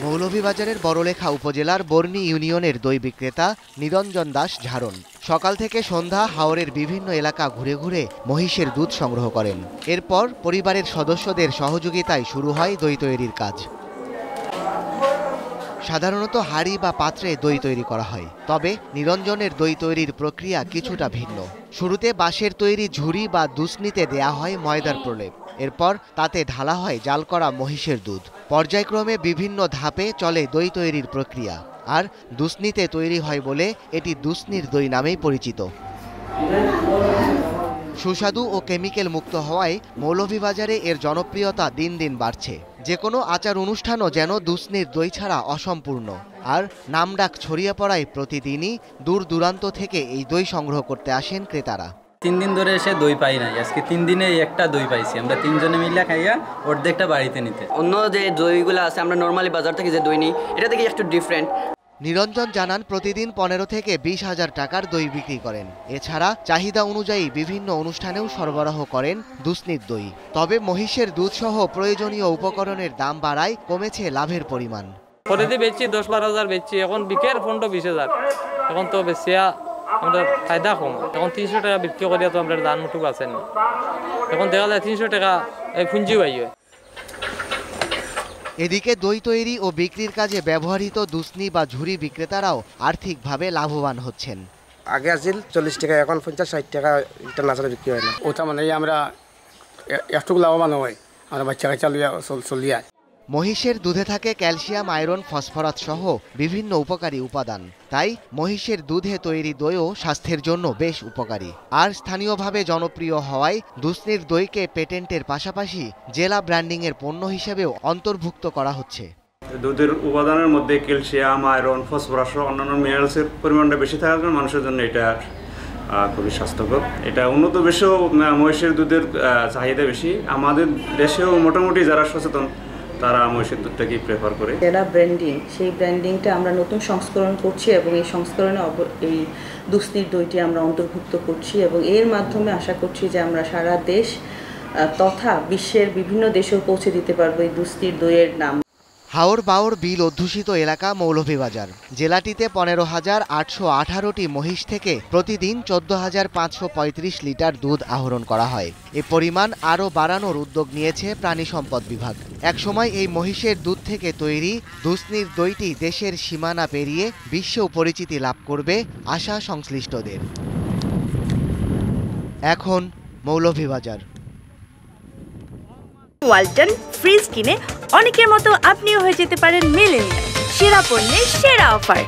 মৌলভীবাজারের বড়লেখা উপজেলার বর্ণী ইউনিয়নের দই বিক্রেতা নিরঞ্জন দাস ঝাড়ন সকাল থেকে সন্ধ্যা হাওরের বিভিন্ন এলাকা ঘুরে ঘুরে মহিষের দুধ সংগ্রহ করেন। এরপর পরিবারের সদস্যদের সহযোগিতায় শুরু হয় দই তৈরির কাজ। সাধারণত হাঁড়ি বা পাত্রে দই তৈরি করা হয়, তবে নিরঞ্জনের দই তৈরির প্রক্রিয়া কিছুটা ভিন্ন। শুরুতে বাঁশের তৈরি ঝুড়ি বা দুসনিতে দেয়া হয় ময়দার প্রলেপ। এরপর তাতে ঢালা হয় জাল করা মহিষের দুধ। পর্যায়ক্রমে বিভিন্ন ধাপে চলে দই তৈরির প্রক্রিয়া, আর দুসনিতে তৈরি হয় বলে এটি দুসনির দই নামেই পরিচিত। সুস্বাদু ও কেমিক্যাল মুক্ত হওয়ায় মৌলভীবাজারে এর জনপ্রিয়তা দিন দিন বাড়ছে। যে কোনো আচার অনুষ্ঠানও যেন দুসনির দই ছাড়া অসম্পূর্ণ। আর নামডাক ছড়িয়ে পড়ায় প্রতিদিনই দূর দূরান্ত থেকে এই দই সংগ্রহ করতে আসেন ক্রেতারা। 3 দিন ধরে এসে দই পাই নাই, আজকে 3 দিনে একটা দই পাইছি। আমরা 3 জনে মিলে খাইয়া অর্ধেকটা বাড়িতে নিতে। অন্য যে দইগুলো আছে আমরা নর্মালি বাজার থেকে যে দই নিই এটা থেকে একটু ডিফারেন্ট। নিরঞ্জন জানান প্রতিদিন 15 থেকে 20,000 টাকার দই বিক্রি করেন। এছাড়া চাহিদা অনুযায়ী বিভিন্ন অনুষ্ঠানেও সরবরাহ করেন দুসনির দই। তবে মহিষের দুধ সহ প্রয়োজনীয় উপকরণের দাম বাড়ায় কমেছে লাভের পরিমাণ। প্রতিদিন বেচছি 10-12 হাজার বেচছি, এখন বিকের 15-20 হাজার। এখন তো বেশিয়া আমরা ফায়দা কম। এখন 300 টাকা বিক্রি করিয়া তো আমরা দান মুঠুক আছেন। এখন দেখা যায় 300 টাকা এই পুঁজি পাইয়ে। এদিকে দই তৈরি ও বিক্রির কাজে ব্যবহৃত দুসনি বা ঝুড়ি বিক্রেতারাও আর্থিকভাবে লাভবান হচ্ছেন। আগে আসছিল 40 টাকা, এখন 50-60 টাকা লিটার না চলে বিক্রি হয় না। ওটা মানে আমরা একটু লাভবান হয়, আমরা বাচ্চা কাচ্চা চলিয়া। মহিষের দুধে থাকে ক্যালসিয়াম, আয়রন, ফসফরাস সহ বিভিন্ন উপকারী উপাদান। তাই মহিষের দুধে তৈরি দইও স্বাস্থ্যের জন্য বেশ উপকারী। আর স্থানীয়ভাবে জনপ্রিয় হওয়ায় দুসনির দইকে পেটেন্টের পাশাপাশি জেলা ব্র্যান্ডিংয়ের পণ্য হিসেবেও অন্তর্ভুক্ত করা হচ্ছে। দুধের উপাদানের মধ্যে ক্যালসিয়াম, আয়রন, ফসফরাস ও অন্যান্য মিনারেলসের পরিমাণটা বেশি থাকার কারণে মানুষের জন্য এটা খুবই স্বাস্থ্যকর। এটা উন্নত দেশেও মহিষের দুধের চাহিদা বেশি। আমাদের দেশেও মোটামুটি যারা সচেতন তারা মহিষের দুধটাকেই প্রেফার করে। জেলা ব্র্যান্ডিং, সেই ব্র্যান্ডিংটা আমরা নতুন সংস্করণ করছি এবং এই সংস্করণে এই দুসনির দইটি আমরা অন্তর্ভুক্ত করছি এবং এর মাধ্যমে আশা করছি যে আমরা সারা দেশ তথা বিশ্বের বিভিন্ন দেশেও পৌঁছে দিতে পারবো এই দুসনির দইয়ের নাম। হাওর বাওর বিল অধ্যুষিত এলাকা মৌলভীবাজার। জেলাটিতে 15,818টি মহিষ থেকে প্রতিদিন 14,535 লিটার দুধ আহরণ করা হয়। এ পরিমাণ আরও বাড়ানোর উদ্যোগ নিয়েছে প্রাণী সম্পদ বিভাগ। একসময় এই মহিষের দুধ থেকে তৈরি দুসনির দইটি দেশের সীমানা পেরিয়ে বিশ্বেও পরিচিতি লাভ করবে আশা সংশ্লিষ্টদের। এখন মৌলভীবাজার। ওয়ালটন ফ্রিজ কিনে অনেকের মতো আপনিও হয়ে যেতে পারেন মিলেনিয়াল। সেরা পণ্যের সেরা অফার।